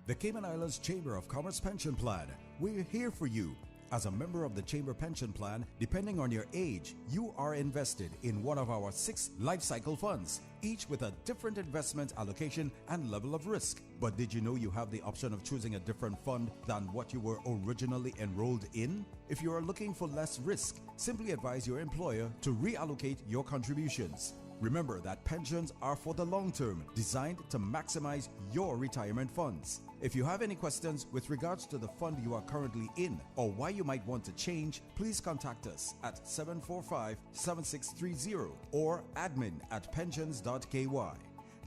The Cayman Islands Chamber of Commerce Pension Plan. We're here for you. As a member of the Chamber Pension Plan, depending on your age, you are invested in one of our 6 life cycle funds, each with a different investment allocation and level of risk. But did you know you have the option of choosing a different fund than what you were originally enrolled in? If you are looking for less risk, simply advise your employer to reallocate your contributions. Remember that pensions are for the long term, designed to maximize your retirement funds. If you have any questions with regards to the fund you are currently in or why you might want to change, please contact us at 745-7630 or admin@pensions.ky.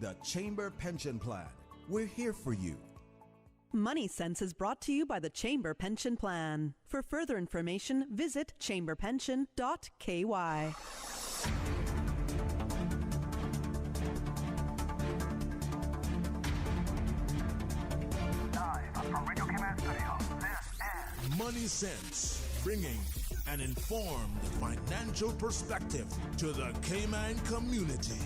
The Chamber Pension Plan. We're here for you. Money Sense is brought to you by the Chamber Pension Plan. For further information, visit chamberpension.ky. From Radio Cayman Studio, this is Money Sense, bringing an informed financial perspective to the Cayman community.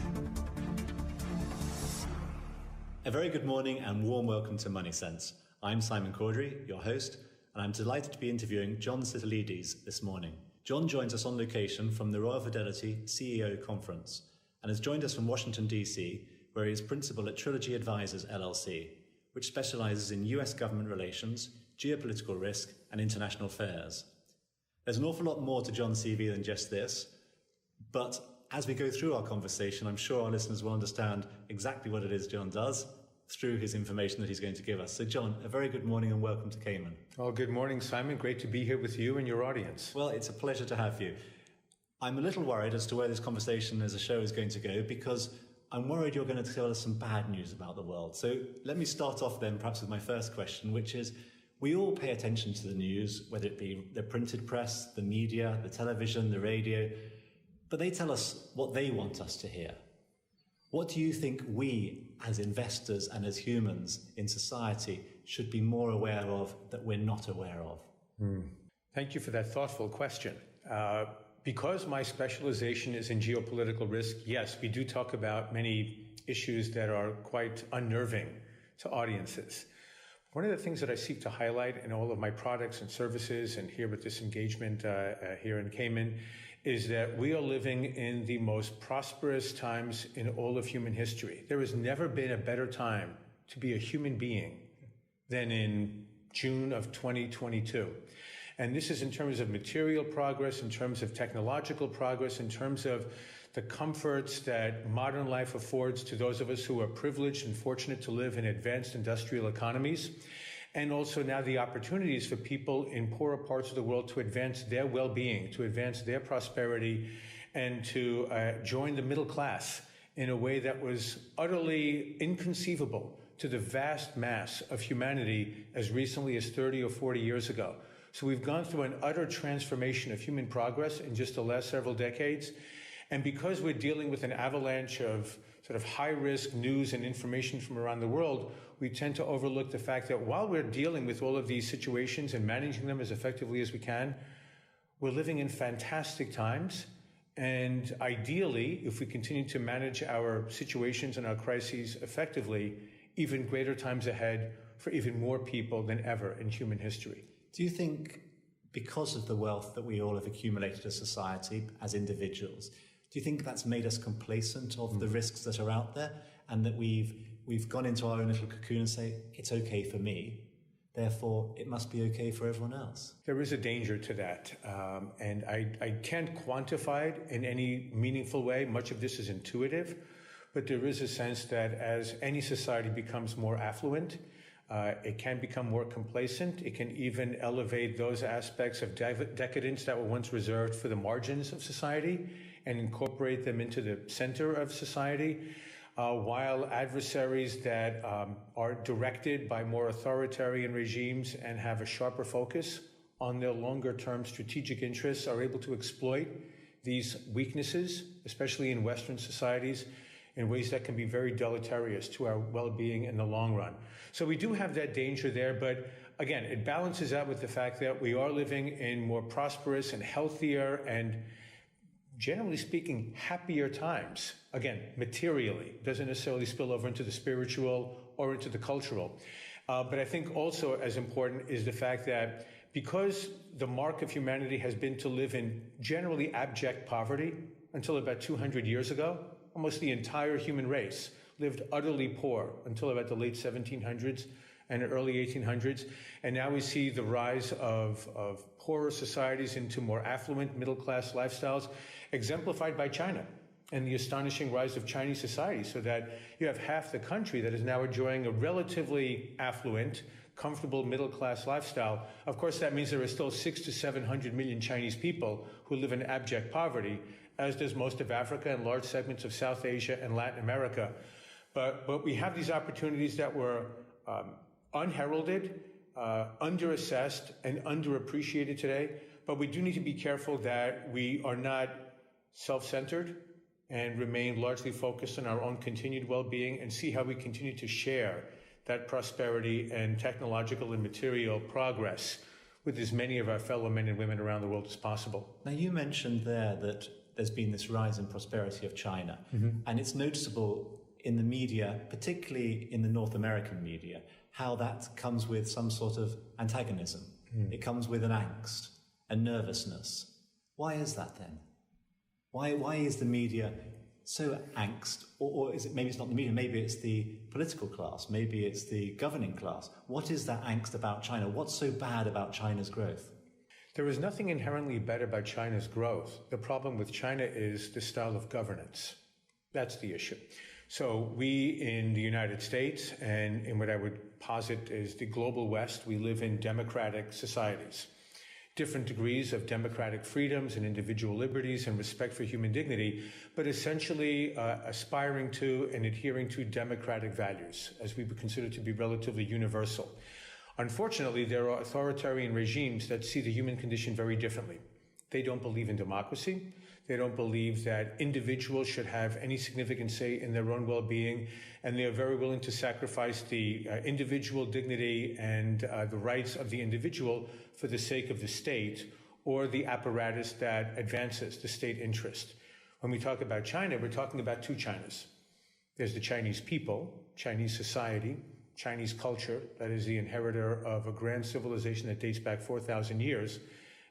A very good morning and warm welcome to Money Sense. I'm Simon Cawdery, your host, and I'm delighted to be interviewing John Sitilides this morning. John joins us on location from the Royal Fidelity CEO Conference and has joined us from Washington, D.C., where he is principal at Trilogy Advisors, LLC, which specializes in US government relations, geopolitical risk, and international affairs. There's an awful lot more to John's CV than just this, but as we go through our conversation, I'm sure our listeners will understand exactly what it is John does through his information that he's going to give us. So John, a very good morning and welcome to Cayman. Well, good morning, Simon. Great to be here with you and your audience. Well, it's a pleasure to have you. I'm a little worried as to where this conversation as a show is going to go because I'm worried you're going to tell us some bad news about the world. So let me start off then perhaps with my first question, which is, we all pay attention to the news, whether it be the printed press, the media, the television, the radio, but they tell us what they want us to hear. What do you think we as investors and as humans in society should be more aware of that we're not aware of? Thank you for that thoughtful question. Because my specialization is in geopolitical risk, yes, we do talk about many issues that are quite unnerving to audiences. One of the things that I seek to highlight in all of my products and services and here with this engagement here in Cayman is that we are living in the most prosperous times in all of human history. There has never been a better time to be a human being than in June of 2022. And this is in terms of material progress, in terms of technological progress, in terms of the comforts that modern life affords to those of us who are privileged and fortunate to live in advanced industrial economies, and also now the opportunities for people in poorer parts of the world to advance their well-being, to advance their prosperity, and to join the middle class in a way that was utterly inconceivable to the vast mass of humanity as recently as 30 or 40 years ago. So we've gone through an utter transformation of human progress in just the last several decades. And because we're dealing with an avalanche of sort of high-risk news and information from around the world, we tend to overlook the fact that while we're dealing with all of these situations and managing them as effectively as we can, we're living in fantastic times. And ideally, if we continue to manage our situations and our crises effectively, even greater times ahead for even more people than ever in human history. Do you think because of the wealth that we all have accumulated as society, as individuals, do you think that's made us complacent of the risks that are out there and that we've gone into our own little cocoon and say, it's okay for me, therefore it must be okay for everyone else? There is a danger to that. And I can't quantify it in any meaningful way. Much of this is intuitive, but there is a sense that as any society becomes more affluent, it can become more complacent. It can even elevate those aspects of decadence that were once reserved for the margins of society and incorporate them into the center of society, while adversaries that are directed by more authoritarian regimes and have a sharper focus on their longer-term strategic interests are able to exploit these weaknesses, especially in Western societies, in ways that can be very deleterious to our well-being in the long run. So we do have that danger there, but again, it balances out with the fact that we are living in more prosperous and healthier and, generally speaking, happier times. Again, materially, doesn't necessarily spill over into the spiritual or into the cultural. But I think also as important is the fact that because the mark of humanity has been to live in generally abject poverty until about 200 years ago, almost the entire human race lived utterly poor until about the late 1700s and early 1800s. And now we see the rise of poorer societies into more affluent middle-class lifestyles, exemplified by China and the astonishing rise of Chinese society, so that you have half the country that is now enjoying a relatively affluent, comfortable middle-class lifestyle. Of course, that means there are still 600 to 700 million Chinese people who live in abject poverty, as does most of Africa and large segments of South Asia and Latin America. But we have these opportunities that were unheralded, underassessed, and underappreciated today. But we do need to be careful that we are not self-centered and remain largely focused on our own continued well-being, and see how we continue to share that prosperity and technological and material progress with as many of our fellow men and women around the world as possible. Now, you mentioned there that there's been this rise in prosperity of China, and it's noticeable in the media, particularly in the North American media, how that comes with some sort of antagonism. It comes with an angst, a nervousness. Why is that then? Why is the media so angst? Or is it, maybe it's not the media, maybe it's the political class, maybe it's the governing class. What is that angst about China? What's so bad about China's growth? There is nothing inherently bad about China's growth. The problem with China is the style of governance. That's the issue. So we in the United States and in what I would posit is the global West, we live in democratic societies. Different degrees of democratic freedoms and individual liberties and respect for human dignity, but essentially aspiring to and adhering to democratic values, as we would consider to be relatively universal. Unfortunately, there are authoritarian regimes that see the human condition very differently. They don't believe in democracy. They don't believe that individuals should have any significant say in their own well-being, and they are very willing to sacrifice the individual dignity and the rights of the individual for the sake of the state or the apparatus that advances the state interest. When we talk about China, we're talking about two Chinas. There's the Chinese people, Chinese society, Chinese culture, that is the inheritor of a grand civilization that dates back 4,000 years,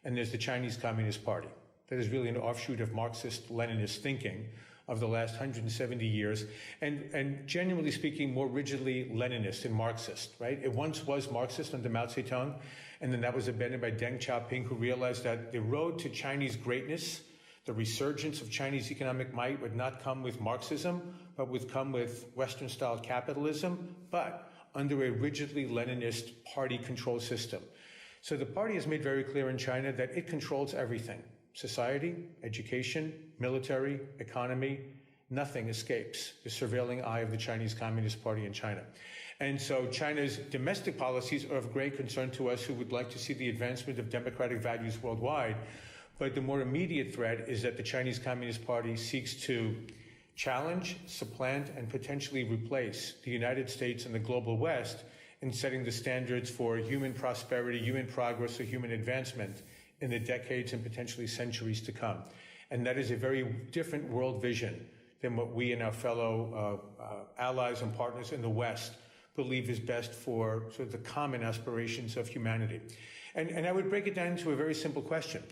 and there's the Chinese Communist Party. That is really an offshoot of Marxist-Leninist thinking of the last 170 years, and genuinely speaking, more rigidly Leninist and Marxist, right? It once was Marxist under Mao Zedong, and then that was abandoned by Deng Xiaoping, who realized that the road to Chinese greatness, the resurgence of Chinese economic might, would not come with Marxism, but would come with Western-style capitalism, but under a rigidly Leninist party control system. So the party has made very clear in China that it controls everything. Society, education, military, economy, nothing escapes the surveilling eye of the Chinese Communist Party in China. And so China's domestic policies are of great concern to us who would like to see the advancement of democratic values worldwide. But the more immediate threat is that the Chinese Communist Party seeks to challenge, supplant, and potentially replace the United States and the global West in setting the standards for human prosperity, human progress, or human advancement in the decades and potentially centuries to come. And that is a very different world vision than what we and our fellow allies and partners in the West believe is best for sort of the common aspirations of humanity. And I would break it down into a very simple question.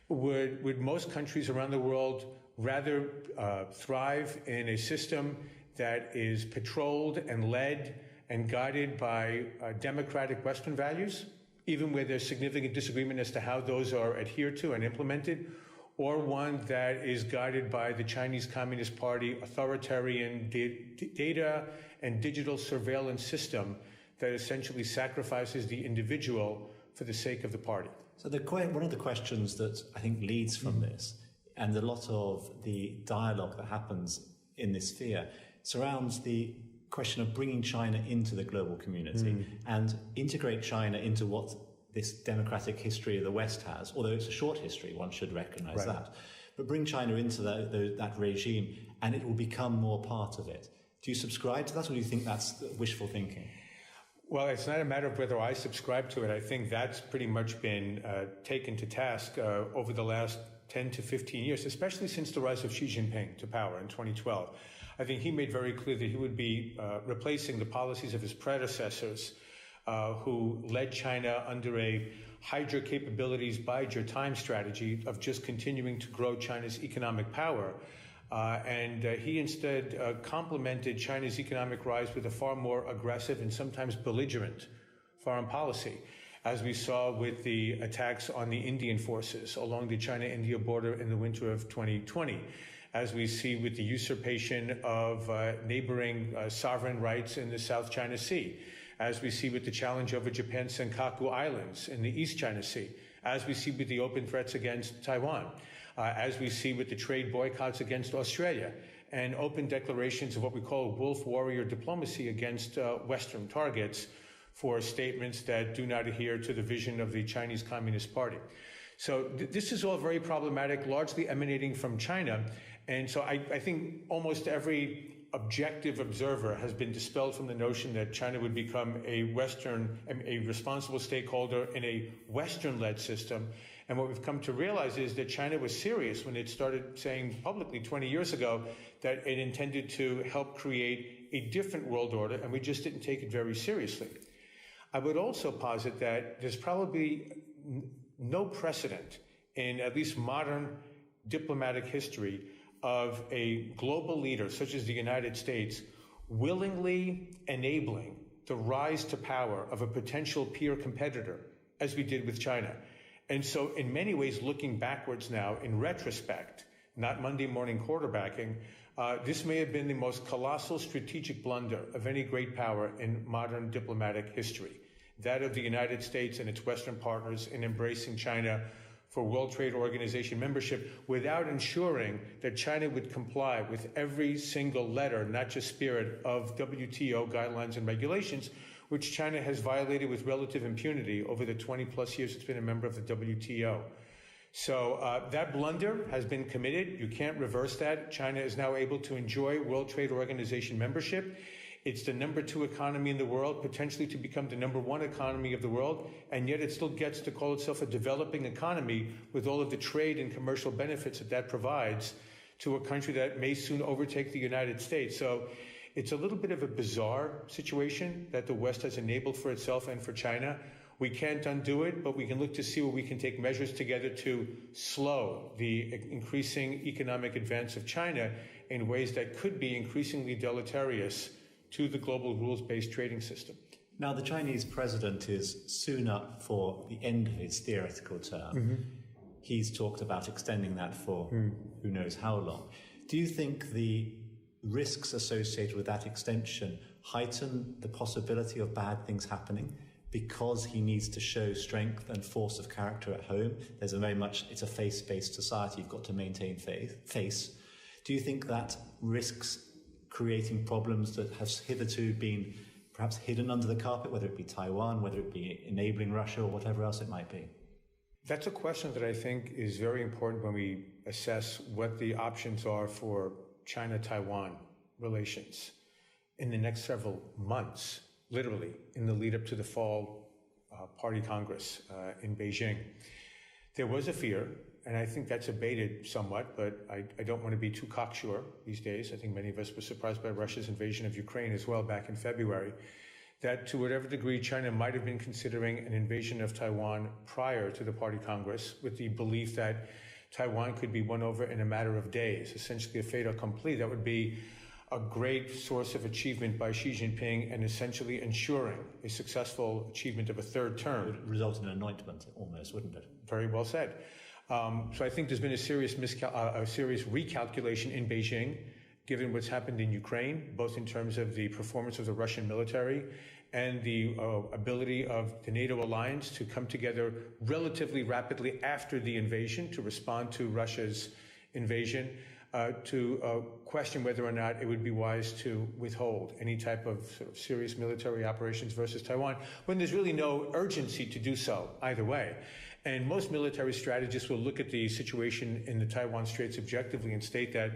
Would most countries around the world rather thrive in a system that is patrolled and led and guided by democratic Western values, even where there's significant disagreement as to how those are adhered to and implemented, or one that is guided by the Chinese Communist Party authoritarian data and digital surveillance system that essentially sacrifices the individual for the sake of the party? So one of the questions that I think leads from this, and a lot of the dialogue that happens in this sphere, surrounds the question of bringing China into the global community and integrate China into what this democratic history of the West has, although it's a short history, one should recognize that. But bring China into that regime and it will become more part of it. Do you subscribe to that, or do you think that's wishful thinking? Well, it's not a matter of whether I subscribe to it. I think that's pretty much been taken to task over the last 10 to 15 years, especially since the rise of Xi Jinping to power in 2012. I think he made very clear that he would be replacing the policies of his predecessors who led China under a hide your capabilities, bide your time strategy of just continuing to grow China's economic power. And he instead complemented China's economic rise with a far more aggressive and sometimes belligerent foreign policy, as we saw with the attacks on the Indian forces along the China-India border in the winter of 2020, as we see with the usurpation of neighboring sovereign rights in the South China Sea, as we see with the challenge over Japan's Senkaku Islands in the East China Sea, as we see with the open threats against Taiwan, as we see with the trade boycotts against Australia, and open declarations of what we call wolf warrior diplomacy against Western targets for statements that do not adhere to the vision of the Chinese Communist Party. So this is all very problematic, largely emanating from China. And so I think almost every objective observer has been dispelled from the notion that China would become a responsible stakeholder in a Western-led system. And what we've come to realize is that China was serious when it started saying publicly 20 years ago that it intended to help create a different world order, and we just didn't take it very seriously. I would also posit that there's probably no precedent in at least modern diplomatic history of a global leader such as the United States willingly enabling the rise to power of a potential peer competitor, as we did with China. And so in many ways, looking backwards now, in retrospect, not Monday morning quarterbacking, this may have been the most colossal strategic blunder of any great power in modern diplomatic history, that of the United States and its Western partners in embracing China for World Trade Organization membership without ensuring that China would comply with every single letter, not just spirit, of WTO guidelines and regulations, which China has violated with relative impunity over the 20-plus years it's been a member of the WTO. So that blunder has been committed. You can't reverse that. China is now able to enjoy World Trade Organization membership. It's the number 2 economy in the world, potentially to become the number 1 economy of the world, and yet it still gets to call itself a developing economy with all of the trade and commercial benefits that provides to a country that may soon overtake the United States. So it's a little bit of a bizarre situation that the West has enabled for itself and for China. We can't undo it, but we can look to see where we can take measures together to slow the increasing economic advance of China in ways that could be increasingly deleterious to the global rules-based trading system. Now, the Chinese president is soon up for the end of his theoretical term. Mm-hmm. He's talked about extending that for who knows how long. Do you think the risks associated with that extension heighten the possibility of bad things happening because he needs to show strength and force of character at home? There's it's a face-based society. You've got to maintain face. Do you think that risks creating problems that have hitherto been perhaps hidden under the carpet, whether it be Taiwan, whether it be enabling Russia or whatever else it might be? That's a question that I think is very important when we assess what the options are for China-Taiwan relations in the next several months, literally, in the lead up to the fall Party Congress in Beijing. There was a fear, and I think that's abated somewhat, but I don't want to be too cocksure these days. I think many of us were surprised by Russia's invasion of Ukraine as well back in February, that to whatever degree China might have been considering an invasion of Taiwan prior to the Party Congress with the belief that Taiwan could be won over in a matter of days, essentially a fait accompli. That would be a great source of achievement by Xi Jinping and essentially ensuring a successful achievement of a third term. It would result in an anointment almost, wouldn't it? Very well said. So I think there's been a serious recalculation in Beijing, given what's happened in Ukraine, both in terms of the performance of the Russian military and the ability of the NATO alliance to come together relatively rapidly after the invasion to respond to Russia's invasion, to question whether or not it would be wise to withhold any type of sort of serious military operations versus Taiwan, when there's really no urgency to do so either way. And most military strategists will look at the situation in the Taiwan Straits objectively and state that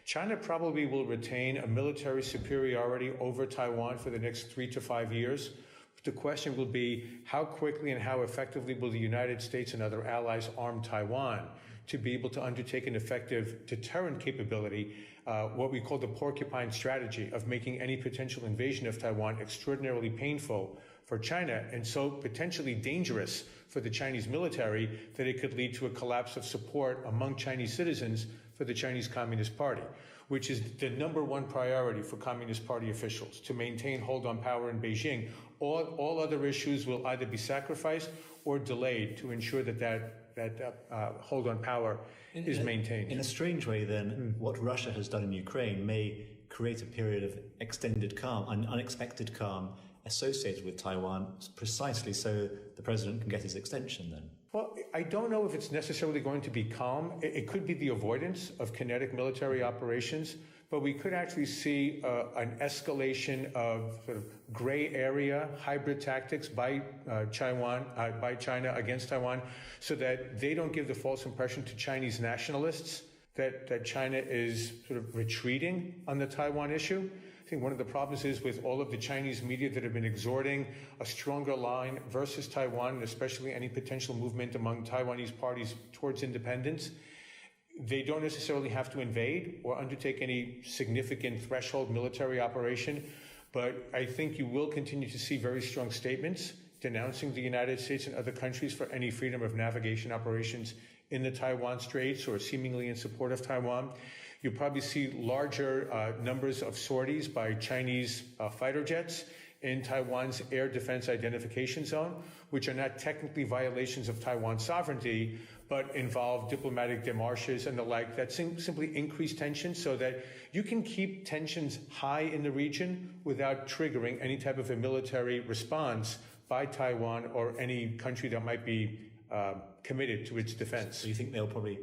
China probably will retain a military superiority over Taiwan for the next 3 to 5 years. But the question will be, how quickly and how effectively will the United States and other allies arm Taiwan to be able to undertake an effective deterrent capability, what we call the porcupine strategy of making any potential invasion of Taiwan extraordinarily painful for China and so potentially dangerous for the Chinese military that it could lead to a collapse of support among Chinese citizens for the Chinese Communist Party, which is the number one priority for Communist Party officials, to maintain hold on power in Beijing. All other issues will either be sacrificed or delayed to ensure that hold on power is maintained. In a strange way, then, what Russia has done in Ukraine may create a period of extended calm, an unexpected calm associated with Taiwan, precisely so the president can get his extension then. Well, I don't know if it's necessarily going to be calm. It could be the avoidance of kinetic military operations, but we could actually see an escalation of sort of gray area hybrid tactics by China against Taiwan, so that they don't give the false impression to Chinese nationalists that China is sort of retreating on the Taiwan issue. I think one of the problems is with all of the Chinese media that have been exhorting a stronger line versus Taiwan, and especially any potential movement among Taiwanese parties towards independence. They don't necessarily have to invade or undertake any significant threshold military operation, but I think you will continue to see very strong statements denouncing the United States and other countries for any freedom of navigation operations in the Taiwan Straits or seemingly in support of Taiwan. You'll probably see larger numbers of sorties by Chinese fighter jets in Taiwan's air defense identification zone, which are not technically violations of Taiwan's sovereignty, but involve diplomatic démarches and the like that simply increase tensions so that you can keep tensions high in the region without triggering any type of a military response by Taiwan or any country that might be committed to its defense. So you think they'll probably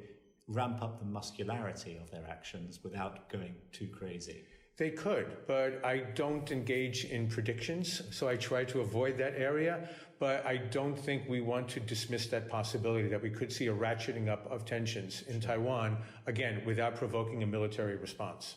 ramp up the muscularity of their actions without going too crazy? They could, but I don't engage in predictions, so I try to avoid that area. But I don't think we want to dismiss that possibility that we could see a ratcheting up of tensions in Taiwan, again, without provoking a military response.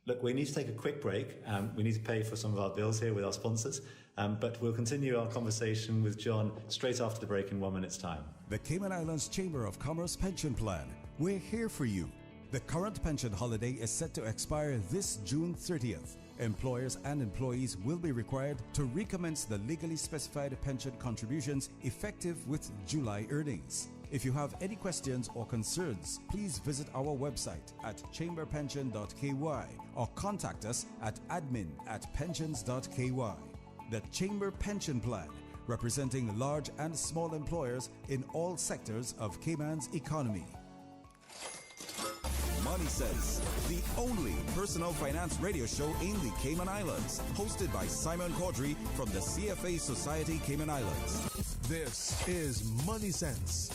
Look, we need to take a quick break. We need to pay for some of our bills here with our sponsors. But we'll continue our conversation with John straight after the break in 1 minute's time. The Cayman Islands Chamber of Commerce Pension Plan. We're here for you. The current pension holiday is set to expire this June 30th. Employers and employees will be required to recommence the legally specified pension contributions effective with July earnings. If you have any questions or concerns, please visit our website at chamberpension.ky or contact us at admin@pensions.ky. The Chamber Pension Plan, representing large and small employers in all sectors of Cayman's economy. Money Sense, the only personal finance radio show in the Cayman Islands, hosted by Simon Cawdery from the CFA Society Cayman Islands. This is Money Sense.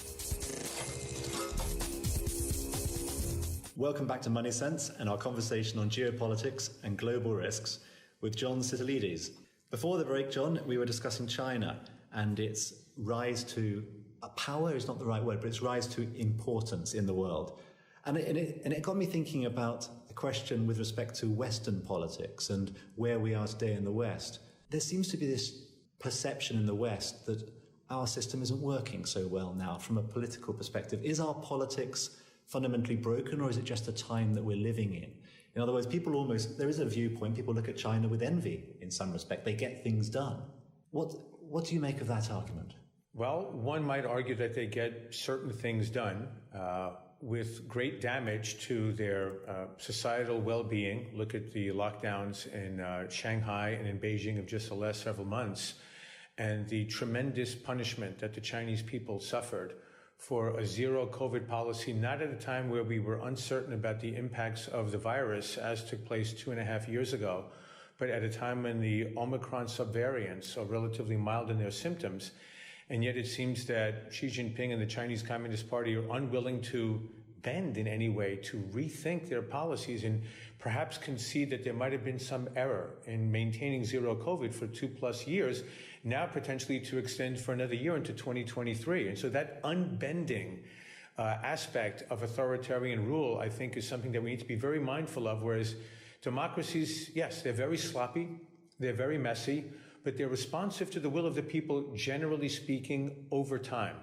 Welcome back to Money Sense and our conversation on geopolitics and global risks with John Sitilides. Before the break, John, we were discussing China and its rise to power is not the right word, but its rise to importance in the world. And it got me thinking about the question with respect to Western politics and where we are today in the West. There seems to be this perception in the West that our system isn't working so well now from a political perspective. Is our politics fundamentally broken, or is it just a time that we're living in? In other words, there is a viewpoint, people look at China with envy in some respect. They get things done. What do you make of that argument? Well, one might argue that they get certain things done with great damage to their societal well-being. Look at the lockdowns in Shanghai and in Beijing of just the last several months, and the tremendous punishment that the Chinese people suffered for a zero COVID policy, not at a time where we were uncertain about the impacts of the virus, as took place 2.5 years ago, but at a time when the Omicron subvariants are relatively mild in their symptoms. And yet it seems that Xi Jinping and the Chinese Communist Party are unwilling to bend in any way, to rethink their policies and perhaps concede that there might have been some error in maintaining zero COVID for 2+ years, now potentially to extend for another year into 2023. And so that unbending aspect of authoritarian rule, I think, is something that we need to be very mindful of, whereas democracies, yes, they're very sloppy, they're very messy, but they're responsive to the will of the people, generally speaking, over time.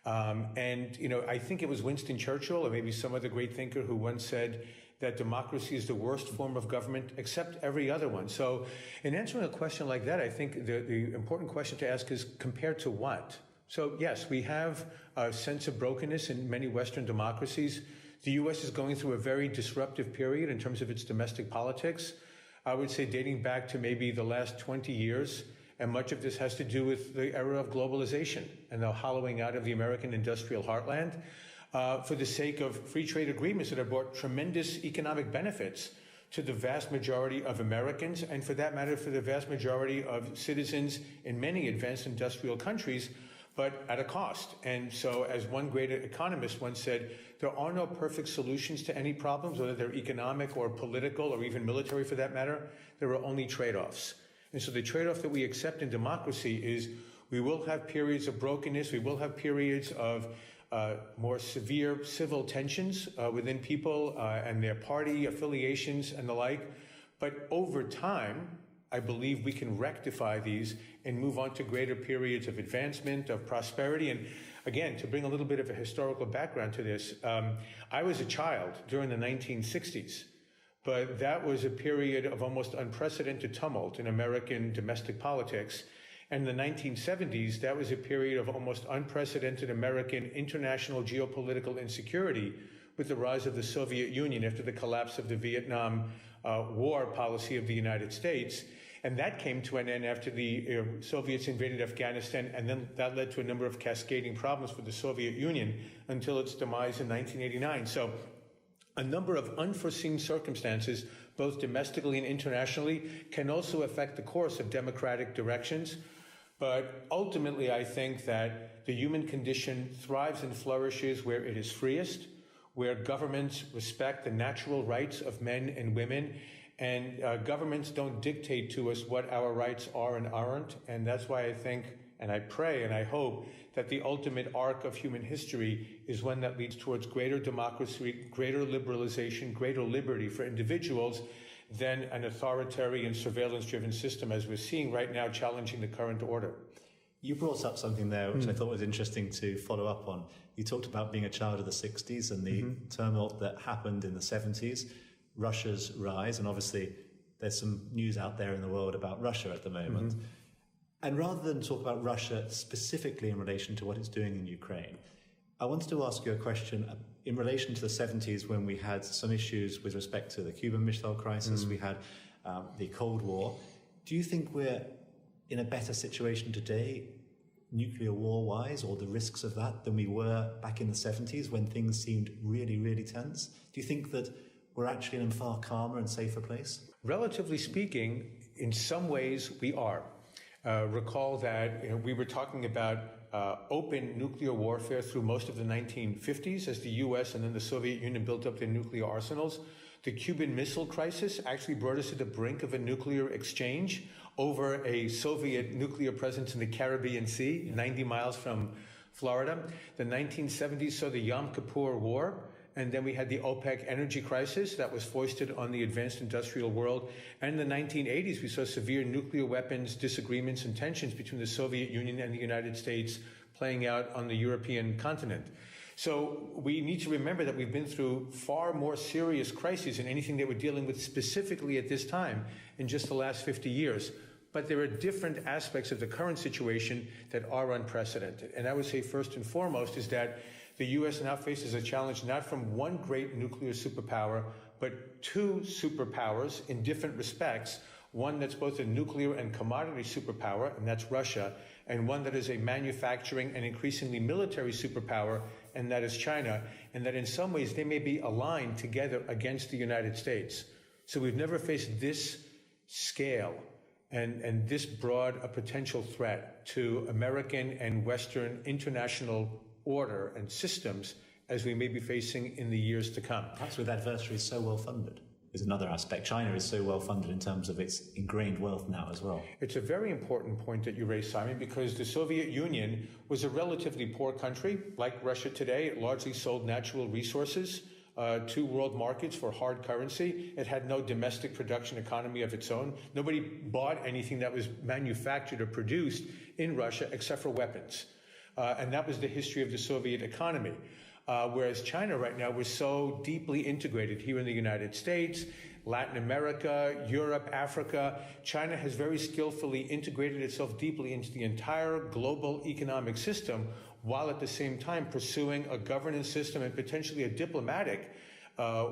I think it was Winston Churchill or maybe some other great thinker who once said that democracy is the worst form of government except every other one. So in answering a question like that, I think the important question to ask is compared to what? So yes, we have a sense of brokenness in many Western democracies. The U.S. is going through a very disruptive period in terms of its domestic politics. I would say dating back to maybe the last 20 years. And much of this has to do with the era of globalization and the hollowing out of the American industrial heartland for the sake of free trade agreements that have brought tremendous economic benefits to the vast majority of Americans, and for that matter, for the vast majority of citizens in many advanced industrial countries, but at a cost. And so, as one great economist once said, there are no perfect solutions to any problems, whether they're economic or political or even military for that matter. There are only trade-offs. And so the trade-off that we accept in democracy is we will have periods of brokenness, we will have periods of more severe civil tensions within people and their party affiliations and the like. But over time, I believe we can rectify these and move on to greater periods of advancement, of prosperity. And again, to bring a little bit of a historical background to this, I was a child during the 1960s. But that was a period of almost unprecedented tumult in American domestic politics. And in the 1970s, that was a period of almost unprecedented American international geopolitical insecurity with the rise of the Soviet Union after the collapse of the Vietnam War policy of the United States. And that came to an end after the Soviets invaded Afghanistan, and then that led to a number of cascading problems for the Soviet Union until its demise in 1989. So a number of unforeseen circumstances, both domestically and internationally, can also affect the course of democratic directions. But ultimately, I think that the human condition thrives and flourishes where it is freest, where governments respect the natural rights of men and women, and governments don't dictate to us what our rights are and aren't. And that's why I think, and I pray and I hope, that the ultimate arc of human history is one that leads towards greater democracy, greater liberalization, greater liberty for individuals than an authoritarian, surveillance-driven system, as we're seeing right now, challenging the current order. You brought up something there which I thought was interesting to follow up on. You talked about being a child of the 60s and the turmoil that happened in the 70s, Russia's rise, and obviously there's some news out there in the world about Russia at the moment. And rather than talk about Russia specifically in relation to what it's doing in Ukraine, I wanted to ask you a question in relation to the 70s when we had some issues with respect to the Cuban Missile Crisis, we had the Cold War. Do you think we're in a better situation today, nuclear war-wise, or the risks of that, than we were back in the 70s when things seemed really, really tense? Do you think that we're actually in a far calmer and safer place? Relatively speaking, in some ways we are. Recall that we were talking about open nuclear warfare through most of the 1950s as the U.S. and then the Soviet Union built up their nuclear arsenals. The Cuban Missile Crisis actually brought us to the brink of a nuclear exchange over a Soviet nuclear presence in the Caribbean Sea, 90 miles from Florida. The 1970s saw the Yom Kippur War. And then we had the OPEC energy crisis that was foisted on the advanced industrial world. And in the 1980s, we saw severe nuclear weapons disagreements and tensions between the Soviet Union and the United States playing out on the European continent. So we need to remember that we've been through far more serious crises than anything that we're dealing with specifically at this time in just the last 50 years. But there are different aspects of the current situation that are unprecedented. And I would say first and foremost is that the U.S. now faces a challenge not from one great nuclear superpower, but two superpowers in different respects. One that's both a nuclear and commodity superpower, and that's Russia, and one that is a manufacturing and increasingly military superpower, and that is China, and that in some ways they may be aligned together against the United States. So we've never faced this scale and this broad a potential threat to American and Western international order and systems as we may be facing in the years to come. Perhaps with adversaries so well funded is another aspect. China is so well funded in terms of its ingrained wealth now as well. It's a very important point that you raised, Simon, because the Soviet Union was a relatively poor country. Like Russia today, it largely sold natural resources to world markets for hard currency. It had no domestic production economy of its own. Nobody bought anything that was manufactured or produced in Russia except for weapons. And that was the history of the Soviet economy. Whereas China right now, we're so deeply integrated here in the United States, Latin America, Europe, Africa. China has very skillfully integrated itself deeply into the entire global economic system, while at the same time pursuing a governance system and potentially a diplomatic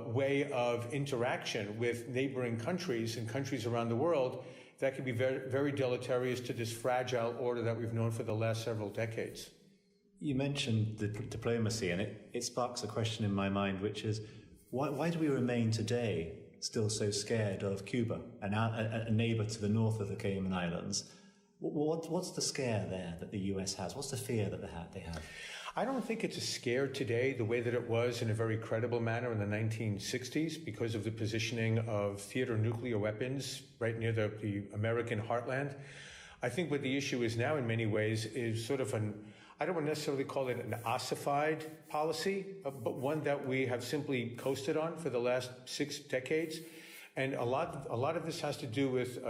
way of interaction with neighboring countries and countries around the world that can be very, very deleterious to this fragile order that we've known for the last several decades. You mentioned the diplomacy, and it sparks a question in my mind, which is, why do we remain today still so scared of Cuba, a neighbor to the north of the Cayman Islands? What's the scare there that the US has? What's the fear that they have? I don't think it's a scare today the way that it was in a very credible manner in the 1960s because of the positioning of theater nuclear weapons right near the American heartland. I think what the issue is now in many ways is sort of I don't want to necessarily call it an ossified policy, but one that we have simply coasted on for the last 6 decades. And a lot of this has to do with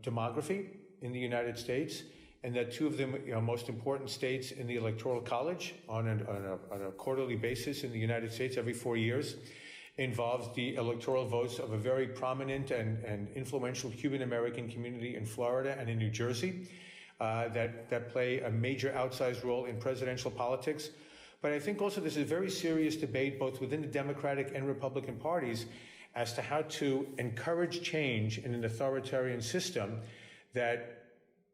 demography in the United States, and that 2 of the most important states in the Electoral College on a quarterly basis in the United States every 4 years involves the electoral votes of a very prominent and influential Cuban American community in Florida and in New Jersey. That play a major outsized role in presidential politics. But I think also there's a very serious debate both within the Democratic and Republican parties as to how to encourage change in an authoritarian system that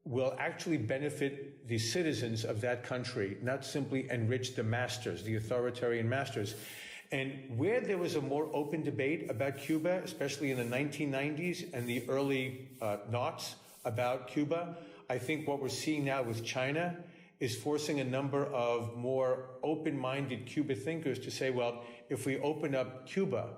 will actually benefit the citizens of that country, not simply enrich the masters, the authoritarian masters. And where there was a more open debate about Cuba, especially in the 1990s and the early noughts about Cuba, I think what we're seeing now with China is forcing a number of more open-minded Cuba thinkers to say, well, if we open up Cuba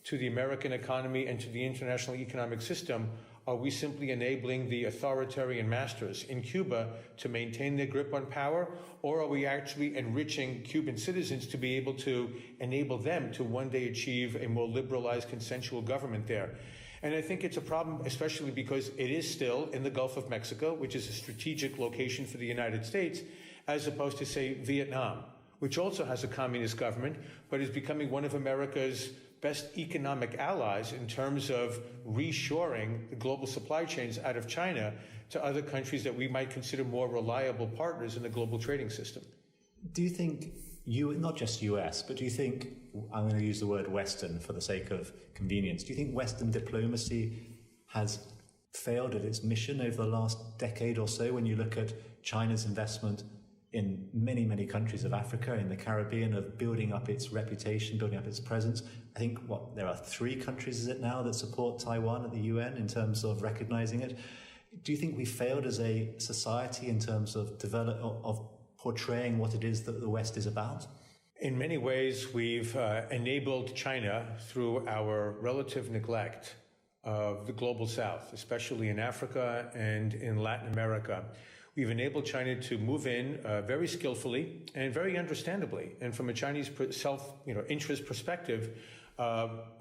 to the American economy and to the international economic system, are we simply enabling the authoritarian masters in Cuba to maintain their grip on power, or are we actually enriching Cuban citizens to be able to enable them to one day achieve a more liberalized consensual government there? And I think it's a problem, especially because it is still in the Gulf of Mexico, which is a strategic location for the United States, as opposed to, say, Vietnam, which also has a communist government, but is becoming one of America's best economic allies in terms of reshoring the global supply chains out of China to other countries that we might consider more reliable partners in the global trading system. Do you think, not just US, but do you think, I'm going to use the word Western for the sake of convenience, do you think Western diplomacy has failed at its mission over the last decade or so when you look at China's investment in many, many countries of Africa, in the Caribbean, of building up its reputation, building up its presence? I think, there are 3 countries, is it now, that support Taiwan at the UN in terms of recognizing it. Do you think we failed as a society in terms of portraying what it is that the West is about? In many ways, we've enabled China through our relative neglect of the global South, especially in Africa and in Latin America. We've enabled China to move in very skillfully and very understandably, and from a Chinese self-interest perspective,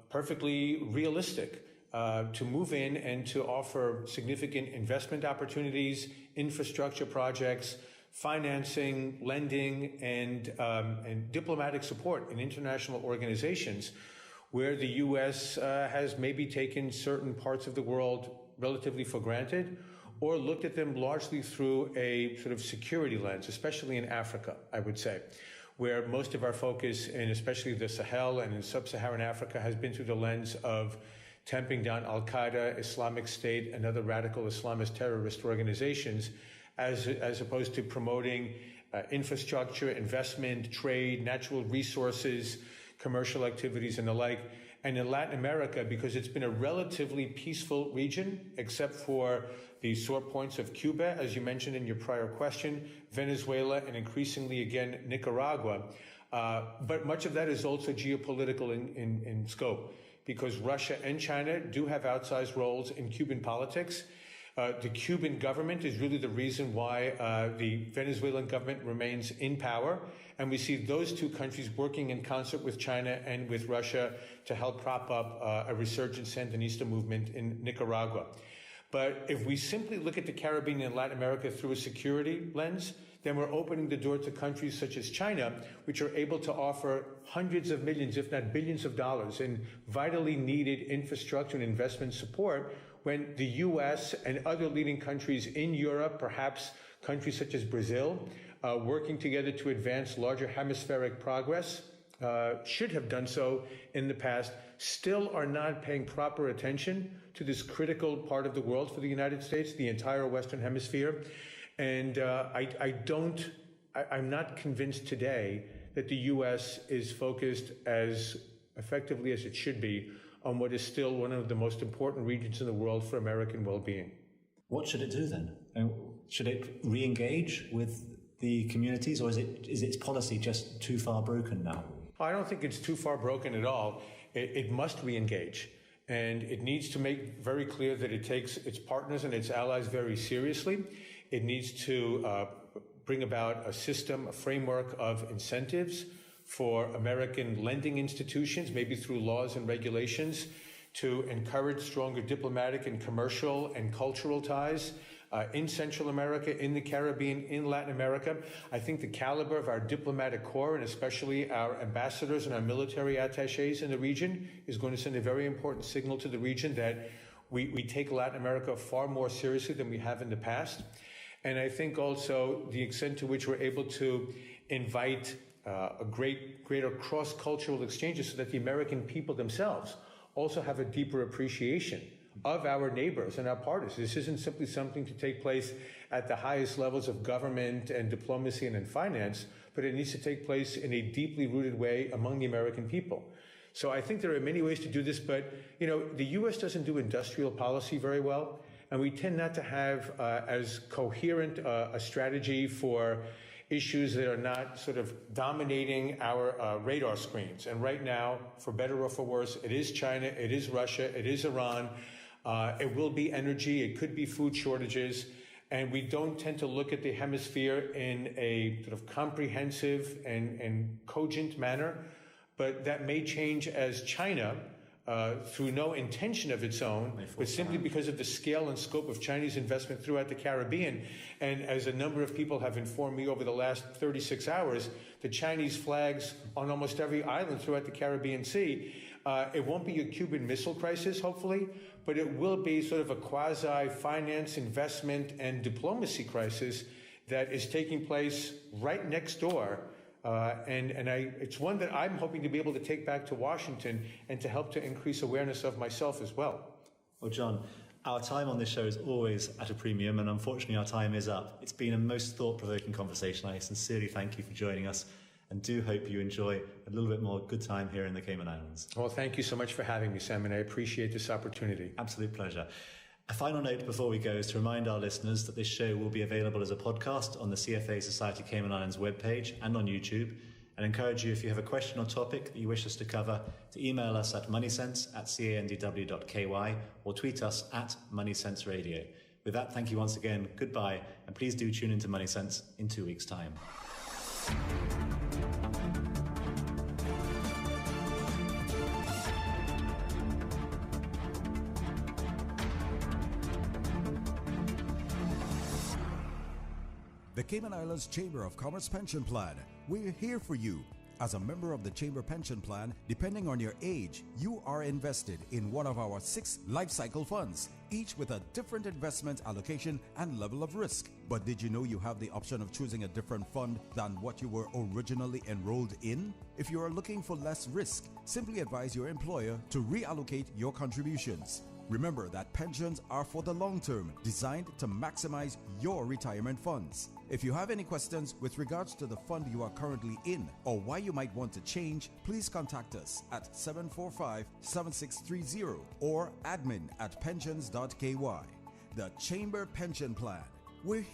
perfectly realistic, to move in and to offer significant investment opportunities, infrastructure projects, financing, lending, and diplomatic support in international organizations where the U.S. has maybe taken certain parts of the world relatively for granted, or looked at them largely through a sort of security lens, especially in Africa, I would say, where most of our focus, in especially the Sahel and in sub-Saharan Africa, has been through the lens of tamping down Al-Qaeda, Islamic State, and other radical Islamist terrorist organizations, as opposed to promoting infrastructure, investment, trade, natural resources, commercial activities, and the like. And in Latin America, because it's been a relatively peaceful region, except for the sore points of Cuba, as you mentioned in your prior question, Venezuela, and increasingly, again, Nicaragua. But much of that is also geopolitical in scope, because Russia and China do have outsized roles in Cuban politics. The Cuban government is really the reason why the Venezuelan government remains in power. And we see those 2 countries working in concert with China and with Russia to help prop up a resurgent Sandinista movement in Nicaragua. But if we simply look at the Caribbean and Latin America through a security lens, then we're opening the door to countries such as China, which are able to offer hundreds of millions, if not billions of dollars in vitally needed infrastructure and investment support, when the U.S. and other leading countries in Europe, perhaps countries such as Brazil, working together to advance larger hemispheric progress, should have done so in the past, still are not paying proper attention to this critical part of the world for the United States, the entire Western Hemisphere. And I'm not convinced today that the U.S. is focused as effectively as it should be on what is still one of the most important regions in the world for American well-being. What should it do then? Should it re-engage with the communities, or is its policy just too far broken now? I don't think it's too far broken at all. It must re-engage. And it needs to make very clear that it takes its partners and its allies very seriously. It needs to bring about a system, a framework of incentives for American lending institutions, maybe through laws and regulations, to encourage stronger diplomatic and commercial and cultural ties in Central America, in the Caribbean, in Latin America. I think the caliber of our diplomatic corps, and especially our ambassadors and our military attachés in the region, is going to send a very important signal to the region that we take Latin America far more seriously than we have in the past. And I think also the extent to which we're able to invite a greater cross-cultural exchanges so that the American people themselves also have a deeper appreciation of our neighbors and our partners. This isn't simply something to take place at the highest levels of government and diplomacy and in finance, but it needs to take place in a deeply rooted way among the American people. So I think there are many ways to do this, but the U.S. doesn't do industrial policy very well, and we tend not to have as coherent a strategy for issues that are not sort of dominating our radar screens. And right now, for better or for worse, it is China, it is Russia, it is Iran. It will be energy, it could be food shortages, and we don't tend to look at the hemisphere in a sort of comprehensive and cogent manner, but that may change as China, through no intention of its own, but simply because of the scale and scope of Chinese investment throughout the Caribbean. And as a number of people have informed me over the last 36 hours, the Chinese flags on almost every island throughout the Caribbean Sea. It won't be a Cuban Missile Crisis, hopefully, but it will be sort of a quasi-finance, investment, and diplomacy crisis that is taking place right next door. It's one that I'm hoping to be able to take back to Washington and to help to increase awareness of myself as well. Well, John, our time on this show is always at a premium, and unfortunately our time is up. It's been a most thought-provoking conversation. I sincerely thank you for joining us, and do hope you enjoy a little bit more good time here in the Cayman Islands. Well, thank you so much for having me, Sam, and I appreciate this opportunity. Absolute pleasure. A final note before we go is to remind our listeners that this show will be available as a podcast on the CFA Society Cayman Islands webpage and on YouTube, and encourage you, if you have a question or topic that you wish us to cover, to email us at moneysense@candw.ky or tweet us at moneysenseradio. With that, thank you once again, goodbye, and please do tune into Money Sense in 2 weeks' time. The Cayman Islands Chamber of Commerce Pension Plan. We're here for you. As a member of the Chamber Pension Plan, depending on your age, you are invested in one of our 6 life cycle funds, each with a different investment allocation and level of risk. But did you know you have the option of choosing a different fund than what you were originally enrolled in? If you are looking for less risk, simply advise your employer to reallocate your contributions. Remember that pensions are for the long term, designed to maximize your retirement funds. If you have any questions with regards to the fund you are currently in or why you might want to change, please contact us at 745-7630 or admin@pensions.ky. The Chamber Pension Plan. We're here